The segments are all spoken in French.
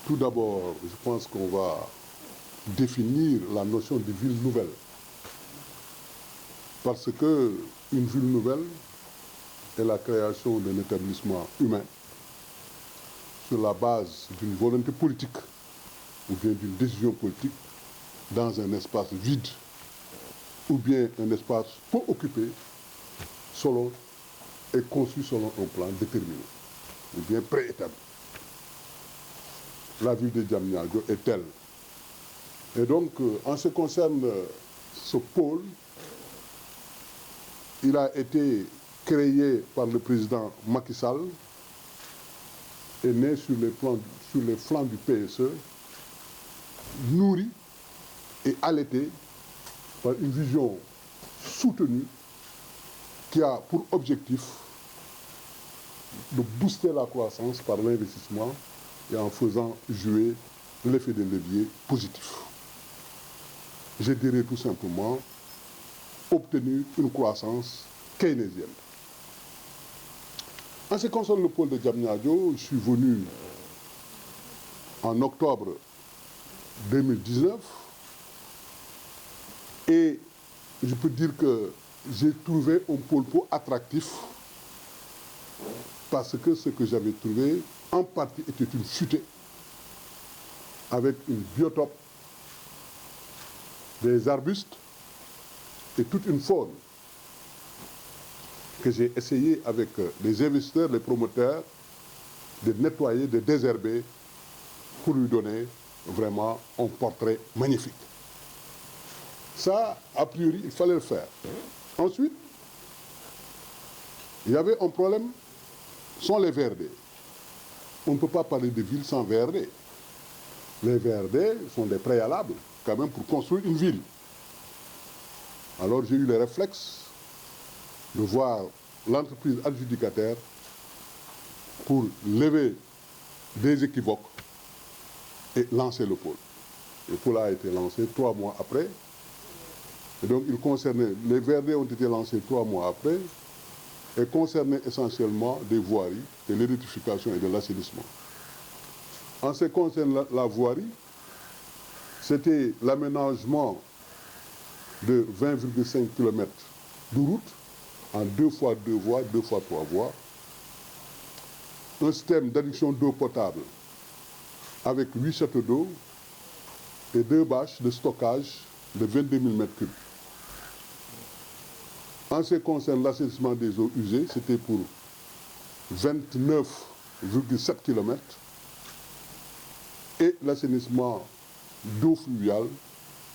Tout d'abord, je pense qu'on va définir la notion de ville nouvelle. Parce qu'une ville nouvelle est la création d'un établissement humain sur la base d'une volonté politique ou bien d'une décision politique dans un espace vide ou bien un espace peu occupé selon et conçu selon un plan déterminé ou bien préétabli. La ville de Diamniadio est telle. Et donc, en ce qui concerne ce pôle, il a été créé par le président Macky Sall et né sur les flancs du PSE, nourri et allaité par une vision soutenue qui a pour objectif de booster la croissance par l'investissement et en faisant jouer l'effet de levier positif. Je dirais tout simplement obtenir une croissance keynésienne. En ce qui concerne le pôle de Diamniadio, je suis venu en octobre 2019 et je peux dire que j'ai trouvé un pôle peu attractif parce que ce que j'avais trouvé en partie était une futée avec une biotope, des arbustes et toute une faune que j'ai essayé avec les investisseurs, les promoteurs, de nettoyer, de désherber pour lui donner vraiment un portrait magnifique. Ça, a priori, il fallait le faire. Ensuite, il y avait un problème, sont les VRD. On ne peut pas parler de ville sans VRD. Les VRD sont des préalables, quand même, pour construire une ville. Alors j'ai eu le réflexe de voir l'entreprise adjudicataire pour lever des équivoques et lancer le pôle. Le pôle a été lancé 3 mois après. Et donc les VRD ont été lancés 3 mois après et concernaient essentiellement des voiries, de l'électrification et de l'assainissement. En ce qui concerne la voirie, c'était l'aménagement de 20,5 km de route en 2 fois 2 voies, 2 fois 3 voies. Un système d'adduction d'eau potable avec 8 châteaux d'eau et 2 bâches de stockage de 22 000 m3. En ce qui concerne l'assainissement des eaux usées, c'était pour 29,7 km et l'assainissement d'eau fluviale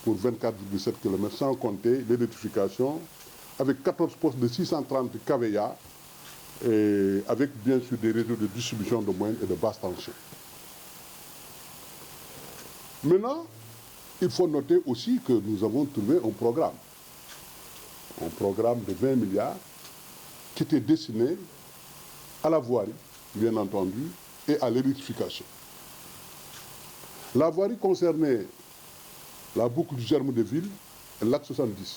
pour 24,7 km, sans compter l'électrification avec 14 postes de 630 kVA et avec bien sûr des réseaux de distribution de moyenne et de basse tension. Maintenant, il faut noter aussi que nous avons trouvé un programme de 20 milliards qui était destiné à la voirie, bien entendu, et à l'électrification. La voirie concernait la boucle du Germe de Ville et l'axe 70.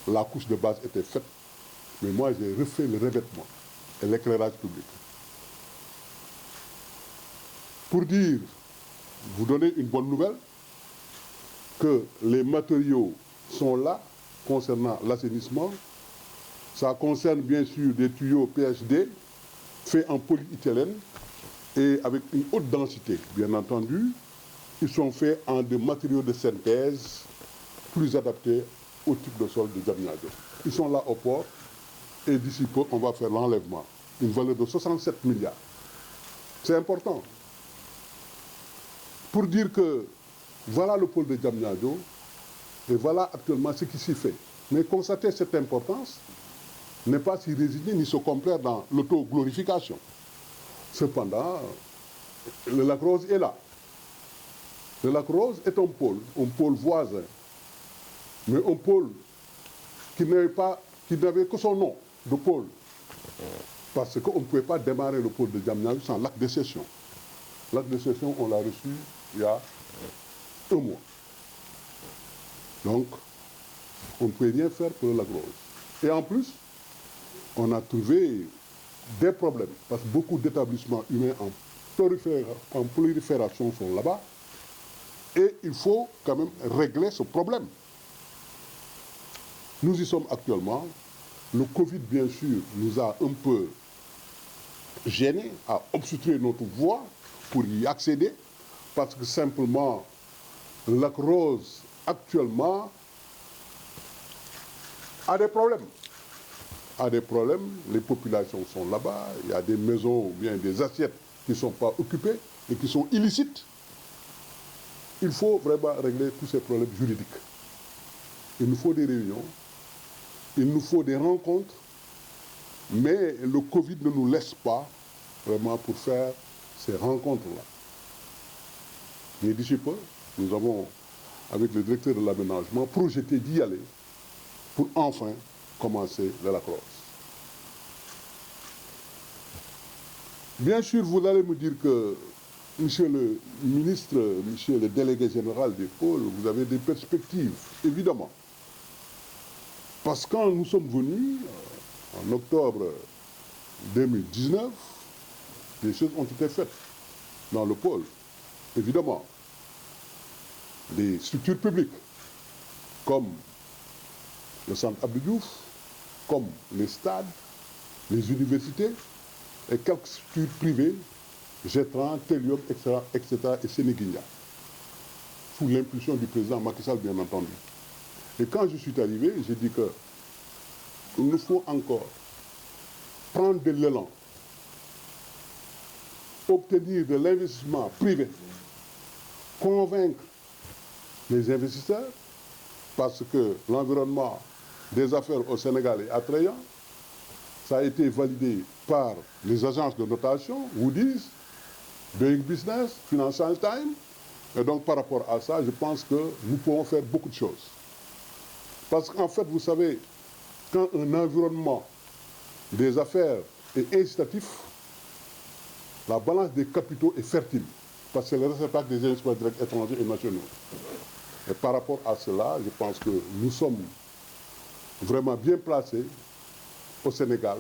La couche de base était faite, mais moi j'ai refait le revêtement et l'éclairage public. Pour dire, vous donner une bonne nouvelle, que les matériaux sont là concernant l'assainissement. Ça concerne bien sûr des tuyaux PHD faits en polyéthylène et avec une haute densité, bien entendu. Ils sont faits en des matériaux de synthèse plus adaptés au type de sol de Diamniadio. Ils sont là au port et d'ici peu, on va faire l'enlèvement. Une valeur de 67 milliards. C'est important. Pour dire que voilà le pôle de Diamniadio et voilà actuellement ce qui s'y fait. Mais constater cette importance n'est pas s'y résigner ni se complaire dans l'auto-glorification. Cependant, le Lac Rose est là. Le Lac Rose est un pôle voisin, mais un pôle qui n'avait que son nom de pôle. Parce qu'on ne pouvait pas démarrer le pôle de Diamniadio sans l'acte de cession. L'acte de cession, on l'a reçu il y a 1 mois. Donc, on ne pouvait rien faire pour le Lac Rose. Et en plus, on a trouvé des problèmes, parce que beaucoup d'établissements humains en prolifération sont là-bas. Et il faut quand même régler ce problème. Nous y sommes actuellement. Le Covid, bien sûr, nous a un peu gênés, a obstrué notre voie pour y accéder, parce que simplement, le lac Rose, actuellement, a des problèmes. A des problèmes, les populations sont là-bas, il y a des maisons ou bien des assiettes qui ne sont pas occupées et qui sont illicites. Il faut vraiment régler tous ces problèmes juridiques. Il nous faut des réunions, il nous faut des rencontres, mais le Covid ne nous laisse pas vraiment pour faire ces rencontres-là. Mais d'ici peu, nous avons, avec le directeur de l'aménagement, projeté d'y aller pour enfin commencer le lac Rose. Bien sûr, vous allez me dire que, monsieur le ministre, monsieur le délégué général des pôles, vous avez des perspectives, évidemment. Parce que quand nous sommes venus, en octobre 2019, des choses ont été faites dans le pôle, évidemment. Des structures publiques, comme le centre Abdou Diouf, comme les stades, les universités, et quelques structures privées, Getran, Telium, etc., et Sénéguinia, sous l'impulsion du président Macky Sall, bien entendu. Et quand je suis arrivé, j'ai dit que il nous faut encore prendre de l'élan, obtenir de l'investissement privé, convaincre les investisseurs, parce que l'environnement des affaires au Sénégal est attrayant. Ça a été validé par les agences de notation, Moody's, Doing Business, Financial Times. Et donc par rapport à ça, je pense que nous pouvons faire beaucoup de choses. Parce qu'en fait, vous savez, quand un environnement des affaires est incitatif, la balance des capitaux est fertile. Parce que c'est le réceptacle des investissements directs étrangers et nationaux. Et par rapport à cela, je pense que nous sommes vraiment bien placés au Sénégal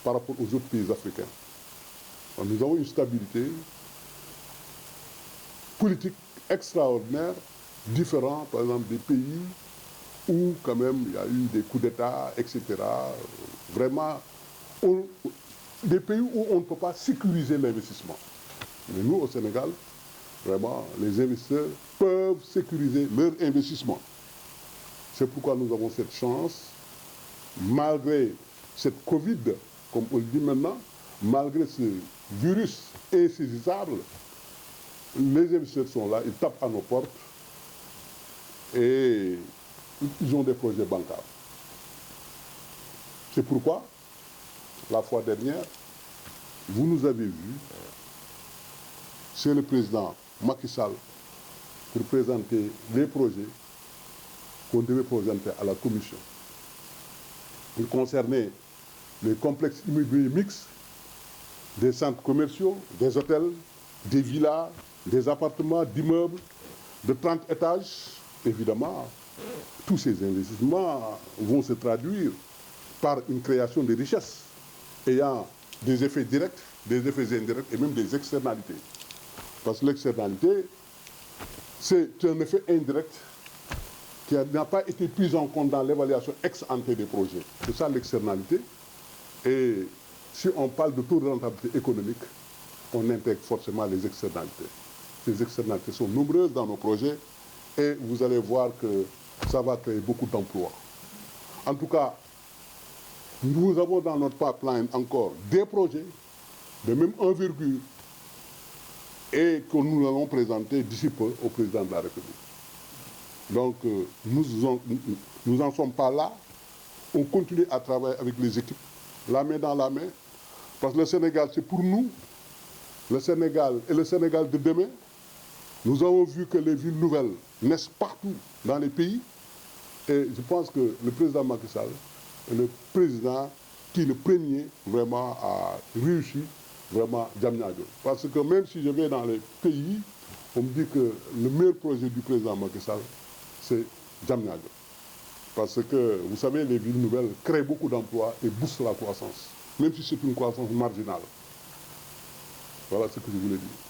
par rapport aux autres pays africains. Donc, nous avons une stabilité politique extraordinaire, différente, par exemple, des pays où quand même il y a eu des coups d'État, etc. Vraiment, des pays où on ne peut pas sécuriser l'investissement. Mais nous, au Sénégal, vraiment, les investisseurs peuvent sécuriser leur investissement. C'est pourquoi nous avons cette chance, malgré cette Covid, comme on le dit maintenant, malgré ce virus insaisissable, les investisseurs sont là, ils tapent à nos portes et ils ont des projets bancaires. C'est pourquoi, la fois dernière, vous nous avez vu, c'est le président Macky Sall pour présenter les projets qu'on devait présenter à la commission. Il concernait les complexes immobiliers mixtes, des centres commerciaux, des hôtels, des villas, des appartements, d'immeubles de 30 étages. Évidemment, tous ces investissements vont se traduire par une création de richesses ayant des effets directs, des effets indirects et même des externalités. Parce que l'externalité, c'est un effet indirect qui n'a pas été pris en compte dans l'évaluation ex-ante des projets. C'est ça l'externalité. Et si on parle de taux de rentabilité économique, on intègre forcément les externalités. Ces externalités sont nombreuses dans nos projets et vous allez voir que ça va créer beaucoup d'emplois. En tout cas, nous avons dans notre pipeline encore des projets de même envergure et que nous allons présenter d'ici peu au président de la République. Donc, nous n'en sommes pas là. On continue à travailler avec les équipes, la main dans la main, parce que le Sénégal, c'est pour nous, le Sénégal et le Sénégal de demain. Nous avons vu que les villes nouvelles naissent partout dans les pays, et je pense que le président Macky Sall est le président qui est le premier vraiment à réussir vraiment Diamniadio. Parce que même si je vais dans les pays, on me dit que le meilleur projet du président Macky Sall, c'est Diamniadio. Parce que, vous savez, les villes nouvelles créent beaucoup d'emplois et boostent la croissance, même si c'est une croissance marginale. Voilà ce que je voulais dire.